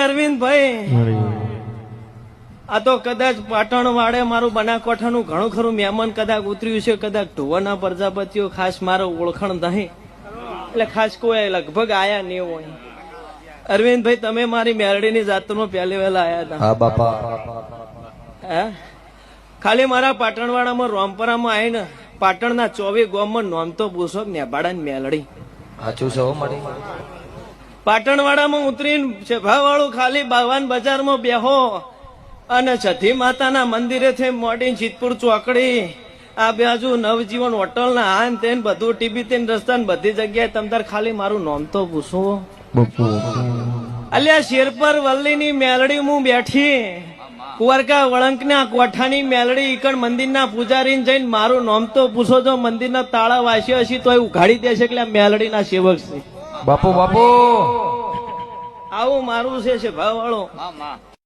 અરવિંદભાઈ આ તો કદાચ પાટણ વાડે મારું બનાસકાંઠાનું ઘણું ખરું મહેમાન કદાચ ઉતર્યું છે, કદાચ ઢોવાના પ્રજાપતિઓ ખાસ મારો ઓળખાણ નહીં એટલે ખાસ કોઈ લગભગ આયા નહીં હોય. અરવિંદભાઈ તમે મારી મેરડીની જાત્રામાં પહેલી વહેલા આયા હતા. હા બાપા. હે ખાલી મારા પાટણવાડામાં રોમપરામાં આવીને પાટણના 24 ગામમાં નોમ તો પૂછો નેબાડાની મેલડી સાચું છે હો મારી. પાટણવાડામાં ઉતરીને સભાવાળું ખાલી બાવાન બજારમાં બેહો અને છઠ્ઠી માતાના મંદિરે થી મોડી જીતપુર ચોકડી આ બાજુ નવજીવન હોટલ ના આન તેન બધું ટીબી તેન રસ્તા ને બધી જગ્યાએ તમતાર ખાલી મારું નામ તો પૂછો. અલ્યા શેરપર વલ્લીની મેલડી હું બેઠી કુવારકા વળંકના કોઠાની મેલડી ઈકણ મંદિરના પૂજારીને જઈને મારું નામ તો પૂછો. જો મંદિરના તાળા વાસ્યા હશે તો ઉઘાડી દેશે એટલે મેલડીના સેવક છે. બાપુ બાપુ આવું મારું છે ભાવ વાળો.